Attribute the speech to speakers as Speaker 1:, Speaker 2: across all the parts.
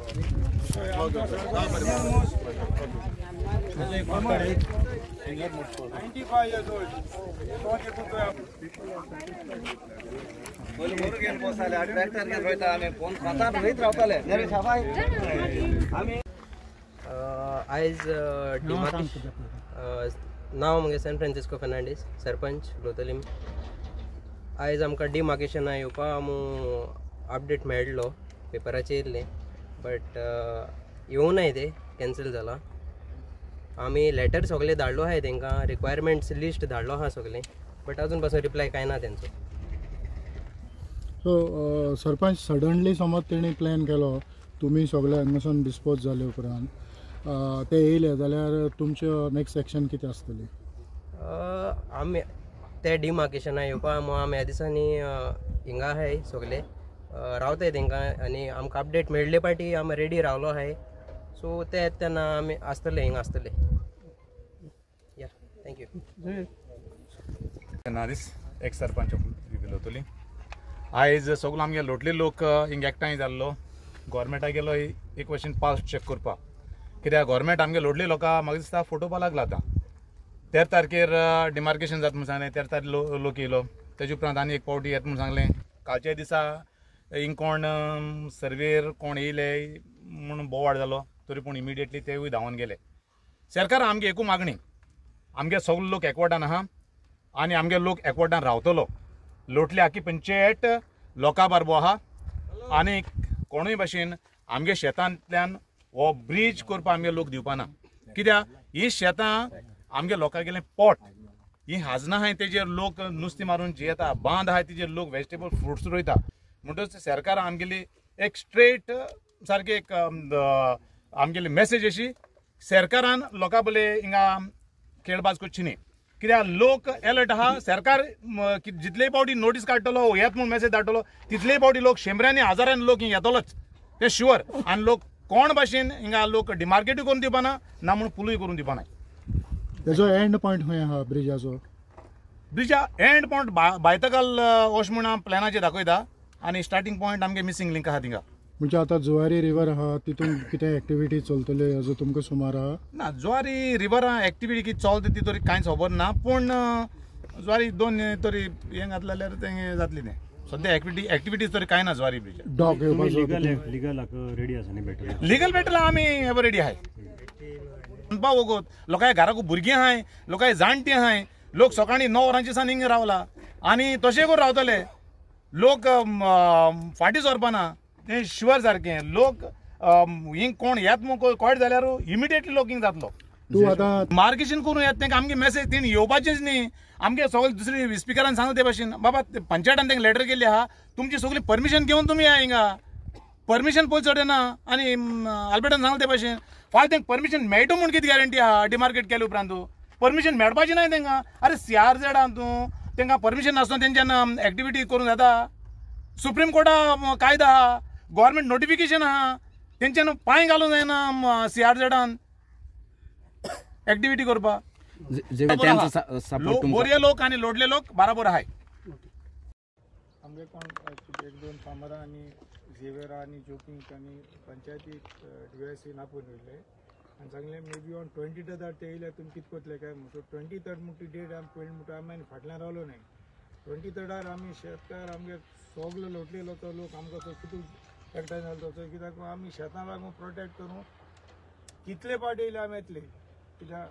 Speaker 1: आयज नाव मगे San Francisco Fernandes sarpanch लोतलीम. आयज आमकां डिमार्केशना येवपा अपडेट मेळ्ळो पेपराचेर येयल्लें, बट येवं नाय, ते कॅन्सल जाला. आमी लेटर सगळे धाडलो आहाय तांकां, रिक्वायरमेंट्स लिस्ट धाडलो आहा सगळें, बट अजून पासून रिप्लाय कांय ना तेंचो.
Speaker 2: सो सरपंच सडनली समज तेणी प्लॅन केलो, तुमी सगळे हांगासून डिस्पोज जाले उपरांत ते येयले जाल्यार तुमचें नेक्स्ट एक्शन कितें आसतली?
Speaker 1: आमी ते डिमार्केशना येवपा आमी ह्या दिसांनी हिंगा आहाय सगळे रावताय तांकां, आनी आमकां अपडेट मेळ्ळे पाटी आमी रेडी रावलो आहाय. सो ते येता तेन्ना आमी आसतले हिंगा आसतले. या, थँक्यू.
Speaker 3: नादीस एक्स सरपंच लोतली. आयज सगळो आमगे लोटले लोक हिंगा एकठांय जाल्लो. गव्हर्मेंटाक गेलो एक क्वेश्चन पास चेक करपा, कित्याक गव्हर्मेंट आमगे लोटले लोकां म्हाका दिसता फोटोवपा लागला. आतां 13 तारखेर डिमार्केशन जाता म्हूण सांगलें. 13 तारखेर लोक येयलो, तेजे उपरांत आनी एक पावटी येता म्हूण सांगलें. कालच्या दिसा हिंग कोण सर्वेर कोण येयले म्हणून बोवाड जालो, तरी पूण इमिडिएटली तेवूय धांवन गेले. सरकार आमगे एकू मागणी, आमगे सगळे लोक एकवटान आहा आनी आमगे लोक एकवटान रावतलो. लोटली आख्खी पंचायत लोकां बारबो आहा आनी कोणूय भाशेन आमगे शेतांतल्यान हो ब्रीज करपा आमगे लोक दिवपाना. कित्याक ही शेतां आमगे लोकां गेलें पोट, ही हाजनां आहाय तेजेर लोक नुस्तें मारून जियेता, बांद आहाय तेजेर लोक वेजिटेबल फ्रुट्स रोयता. म्हणटच सरकार आमगेली एक स्ट्रेट सारकी एक आमगेली मेसेज अशी, सरकारान लोकां बले हिंगा खेळबाज करची न्ही. कित्याक लोक अलर्ट आहा. सरकार जितलेय पावटी नोटीस काडटलो, येत म्हूण मेसेज धाडटलो, तितलेय पावटी लोक शेंबऱ्यांनी हजारांनी लोक हिंगा येतलोच, ते शुअर. आनी लोक कोण भाशेन हिंगा लोक डिमार्केटूय करून दिवपाना ना म्हणून पुलूय करून दिवपाना.
Speaker 2: तेजो एंड पॉयंट खंय आहा ब्रिजाचो?
Speaker 3: ब्रिजा एंड पॉयंट बायतकाल अशें म्हण प्लॅनाचेर दाखयता, आनी स्टार्टींग पॉयंट आमगे मिसींग लिंक आहा थिंगा.
Speaker 2: म्हणजे आतां जुवारी रिवर आहा तितून कितें एक्टिविटी चलतल्यो हाजो तुमकां सुमार आहा?
Speaker 3: ना, जुवारी रिवरां एक्टिविटी कितें चलता ती तरी कांयच खबर ना, पूण जुवारी 2 तरी हें घातलें जाल्यार तें जातलें. तें सद्या एक्टिविटीज तरी कांय ना जुवारी ब्रिज.
Speaker 2: डॉक येवपाचो
Speaker 4: लिगल रेडी आसा न्ही बेटर?
Speaker 3: लिगल बेटला आमी एवर रेडी आहाय. वगोत लोकांय घराक भुरगीं आहाय, लोकांय जाणटी आहाय, लोक सकाळीं 9 वरांचे सान हिंगा रावला आनी तशें करून रावतले. लोक फाटीं सरपाना, तें शुअर सारकें. लोक हिंग कोण येत म्हूण कळट जाल्यार इमिडिएटली लोक हिंग जातलो.
Speaker 2: तूं आतां
Speaker 3: मार्केशन करून येता तेंकां आमगे मेसेज तेणी येवपाचेंच न्ही. आमगे सगळे दुसरी स्पिकरान सांगता ते भाशेन, बाबा पंचायतान तेंकां लेटर केल्ली आहा, तुमची सगळी परमिशन घेवन तुमी या हिंगा. परमिशन पळय चडना. आनी आल्बर्टान सांगला ते भाशेन फाल्यां तेंकां परमिशन मेळटा म्हूण कितें गॅरंटी आहा? डिमार्केट केले उपरांत परमिशन मेळपाची नाय तेंकां. अरे CRZ तूं तेंकां परमिशन नासतना तेंच्यान एक्टिविटी करूंक जाता? सुप्रीम कोर्टा कायदो आहा, गव्हर्मेंट नोटिफिकेशन आहा, तेंच्यान पांय घालूंक जायना CRZ एक्टिविटी करपाक. बोरये लोक आनी लोडले लोक बराबर आहाय.
Speaker 2: आमगे कोण 1-2 फार्मरां आनी झेवेरा आनी जोकिंग आनी पंचायती DYC नापून येयले आनी सांगलें मे बी ऑन 23rd ते येयले तुमी कितें करतले काय. सो 23rd म्हणटी डेट आमी पयलीं म्हणटा आमी फाटल्यान रावलो न्ही. 23rd आमी शेतकार आमगे सगळे लोटलेलो तो लोक आमकां कितून एकठांय जालो तो, कित्याक आमी शेतां लागून प्रोटेक्ट करूं कितले पाट येयले आमी येतले. कित्याक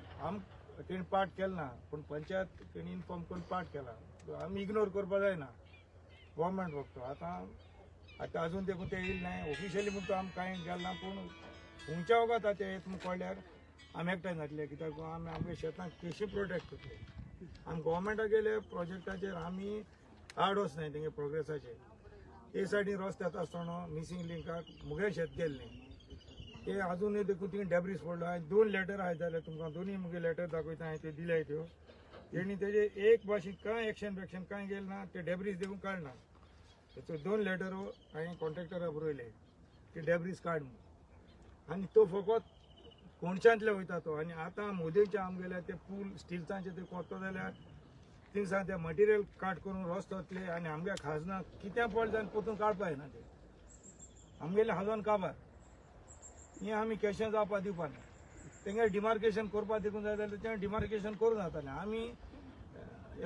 Speaker 2: तेणी पार्ट केलो ना, पूण पंचायत तेणी इन्फॉर्म करून पार्ट केला. आमी इग्नोर करपा जायना. गव्हर्मेंट फक्त आतां अजून देखून ते येयले नाय ऑफिशियली म्हणटा आमी कांय केलें ना, पूण खुंयच्या वगात ते येता म्हूण कळल्यार आमी एकठांय जातले. कित्याक आमी आमगे शेतांक कशें प्रोटेक्ट करतले. आमी गव्हर्मेंटाक गेले प्रोजेक्टाचेर आमी आड वचनाय तेंगे प्रोग्रेसाचेर. ते सायडीन रस्तो येता आसतना मिसींग लिंकाक मुगे शेत गेल्ले ते अजूनय देखून थिंगा डॅब्रीज पडलो. हांवें 2 लेटर आहाय जाल्यार तुमकां दोनूय मुगे लेटर दाखयता. हांवें ते दिल्याय त्यो. तेणी तेजे एक भाशेन कांय एक्शन कांय गेलें ना. ते डॅब्रीज देखून काडना. तेचो 2 लेटर हांवें कॉन्ट्रॅक्टराक बरयले ते डॅब्रीज काड म्हणून. आनी तो फकत कोणशांतले वयता तो. आनी आतां मोदीचे आमगेले ते पूल स्टिल्सांचे ते कोत्तो जाल्यार थिंगसान ते मटिरियल काट करून रस्तो जातले आनी आमगे खाजना कित्या पड जावन पोतून काडपा येना. ते आमगेले हाजोन काबार हे आमी कॅशें जावपा दिवपा ना तेंगे डिमार्केशन करपा देखून जाय जाल्यार तें डिमार्केशन करूं जातालें आमी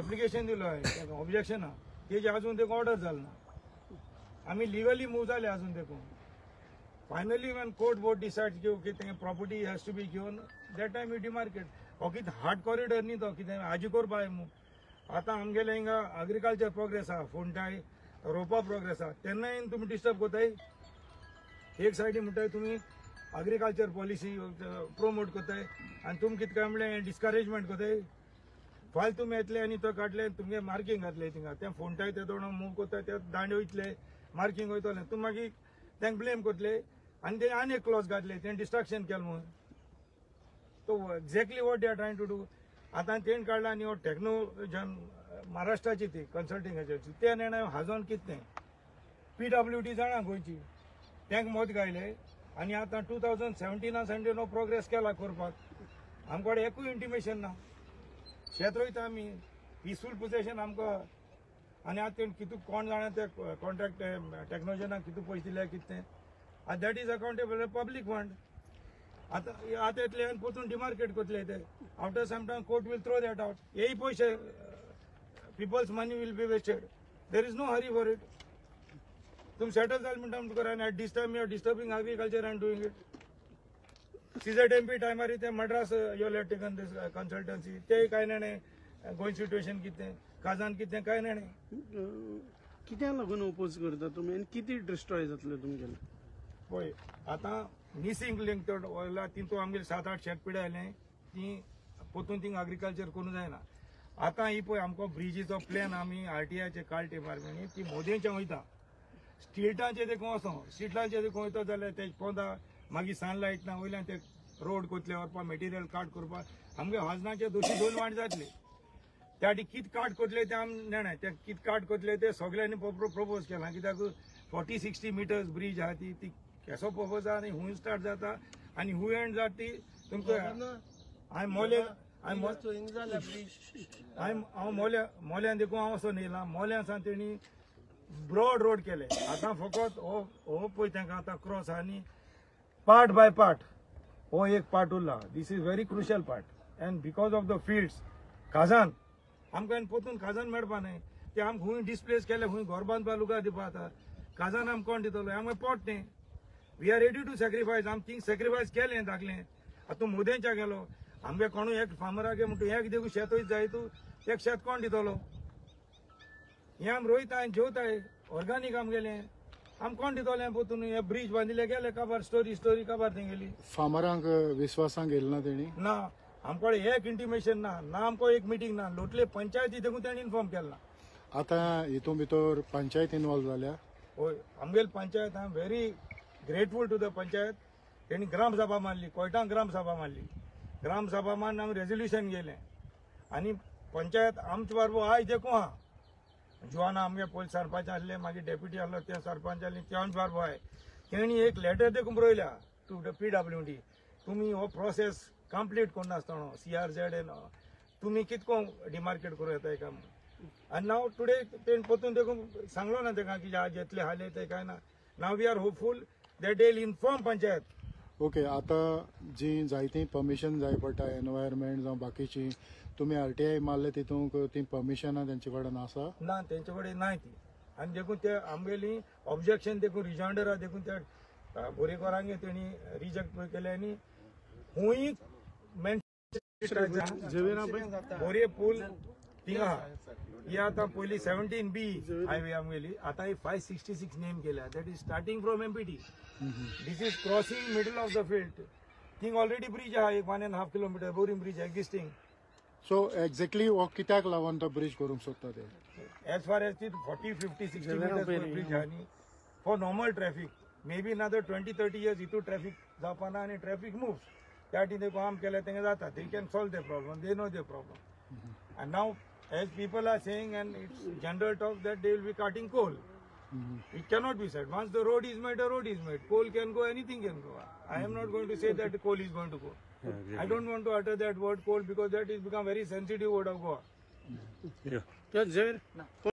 Speaker 2: एप्लिकेशन दिलोय ऑब्जेक्शन तेजी अजून देखून ऑर्डर जाल ना आमी लिगली मूव जाले अजून देखून finally when court board decides की ओके तेंगे property has to be given that time we demarcate हो कितें हार्ड कॉरिडॉर न्ही तो कितें हाजी करपा मूव आतां आमगेले हिंगा एग्रीकल्चर प्रोग्रेस आहा फोंटाय रोपा प्रोग्रेस आहा तेन्नाय तुमी डिस्टर्ब कोताय एक सायडी म्हणटाय तुमी एग्रीकल्चर पॉलिसी प्रोमोट कोताय आनी तुमी कितें काय म्हणलें डिस्करेजमेंट कोताय फायल तुमी येतले आनी तो काडले तुमगे मार्किंग घातले थिंगा तें फोंटाय ते तोंड मूव कोताय ते दांडे वयतले मार्किंग वयतले तुमी मागीर तेंक ब्लेम कोतले आनी ते आनी एक क्लॉज घातले तें डिस्ट्रक्शन केलें म्हणून तो exactly what they are trying to do आतां तेण काडला आनी हो टॅक्नोजन महाराष्ट्राची ती कन्सल्टिंग एजन्सी ते निर्णय हाजोन कितें PWD जाणा गोंयची तेंक मत गायले आनी आतां 2017 संडे नो प्रोग्रेस केला करपाक आमकडे एकूय इंटिमेशन ना शेत रोयता आमी पिसफूल पोसेशन आमकां आनी आतां तेण कितू कोण जाणा ते कॉन्ट्रॅक्ट टॅक्नोजनाक कितू पयशे दिले कितें आतां that is accountable public fund आतां येतले आनी परतून डिमार्केट करतले ते after some time court will throw that out हेय पयशे people's money will be wasted. There is no hurry for it. तुम settle जाल म्हणटा तुका आनी at this time you are disturbing agriculture and doing it. CZMP टायमार ते Madras you have taken this consultancy. ते काय नाणे गोंय सिच्युएशन कितें काजान कितें काय नाणे
Speaker 5: कित्याक लागून ओपोज करता तुमी आनी कितें डिस्ट्रॉय जातले तुमगेलें
Speaker 2: पळय आतां मिसींग लिंक वयला तितून आमगेले 7-8 शेतपिडे आयले ती परतून थिंग एग्रीकल्चर करूं जायना आतां ही पळय आमकां ब्रिजीचो प्लॅन आमी RTIचे काल डिपार्टमेंट ती मोदयेंचे वयता स्ट्रीटांचे देखून वचो स्ट्रीटांचे देखून वयता जाल्यार ते पोंदा मागीर सनलायट ना वयल्यान ते रोड कोतले व्हरपा मटेरियल काट करपाक आमगे हॉजनाचे 202 वांट जातले त्या खातीर कितें काट कोतले ते आमी नेणाय ते कितें काट कोतले ते सगळ्यांनी प्रपोज केला कित्याक 40-60 मिटर्स ब्रिज आहा ती केसो प्रपोज आहा आनी हूंय स्टार्ट जाता आनी हूंय एंड जाता ती तुमकां हांवें मोल्यान देखून हांव वचून येयला मोल्यान तेणी ब्रॉड रोड केले आतां फकत हो पळय तांकां आतां क्रॉस आहा न्ही पार्ट बाय पार्ट हो एक पार्ट उरला this is very crucial part and because of the fields काजान आमकां परतून काजान मेळपा न्हय ते आमकां हूंय डिस्प्लेस केले हूंय घर बांदपा लुगार दिवपा आतां काजान आमकां कोण दितलो आमकां पोट न्ही we are ready to sacrifice आमी थिंग सॅक्रिफायस केलें दाखलें आतां मोदयेंच्या गेलो आमगे कोणूय एक फार्मरागे म्हणटा एक देखून शेत वयत जाय तूं एक शेत कोण दितलो हे आमी रोयताय जेवताय ऑर्गानीक आमगेलें आमी कोण दितलें परतून हे ब्रिज बांदिले गेले काबार स्टोरी काबार तेंगेली
Speaker 6: फार्मरांक विश्वासांक घेतले ना तेणी
Speaker 2: ना आमकडे एक इंटिमेशन ना आमको एक मिटींग ना लोटले पंचायती देखून तेणी इन्फॉर्म केला
Speaker 6: आतां हितून भितर पंचायत इन्वॉल्व जाल्या
Speaker 2: होय आमगेली panchayat I am very grateful to the panchayat तेणी ग्रामसभा मारली कोयटान ग्रामसभा मारली ग्रामसभा मान आमी रेजोल्युशन गेलें आनी पंचायत आमचे बरोबर आयज देखून आहा जुवाना आमगे पयलीं सरपंच आसले मागीर डेप्युटी आसलो ते सरपंच आसले ते आमचे बरोबर आहाय तेणी एक लेटर देखून बरयल्या टू द PWD तुमी हो प्रोसेस कंप्लीट करनासतना CRZ तुमी कितको डिमार्केट करूं येताय काय आनी नाव टुडे तेणी परतून देखून सांगलो ना तेका की आज येतले हाले ते काय ना नाव we are hopeful that they will inform panchayat
Speaker 6: okay आतां जी जायती परमिशन जाय पडटा एनवायरमेंट जावं बाकीची तुमी RTI मारले तितूंक ती परमिशनां तेंचे कडेन आसा
Speaker 2: ना तेंचे कडेन नाय ती आनी देखून ते आमगेली ऑब्जेक्शन देखून रिजांडरा देखून त्या बोरेकारांगे तेणी रिजेक्ट केले आनी हूंय बोरे पूल थिंग आहा ही आतां पयलीं 17B हायवे आमगेली आतां ही 566 नेम केल्या that is starting from MPT this is crossing middle of the field thing already bridge आहा 1.5 kilometre boring bridge existing
Speaker 6: so exactly हो कित्याक लागून तो ब्रिज करूंक सोदता ते
Speaker 2: एज फार एज ती 40-50-60 मिटर्स ब्रिज आहा न्ही for normal traffic may be another 20-30 years हितू ट्रॅफिक जावपा ना आनी ट्रॅफिक मुव्स त्या खातीर देखून आम केलें तेंगे जाता they can solve the problem they know the problem end now as people are saying and it's general talk that they will be cutting coal. It cannot be said. Once the road is made, the road is made. Coal can go, anything can go. I am not going to say that the coal is going to go. I don't want to utter that word coal because that is become very sensitive word of Goa.
Speaker 5: Yeah.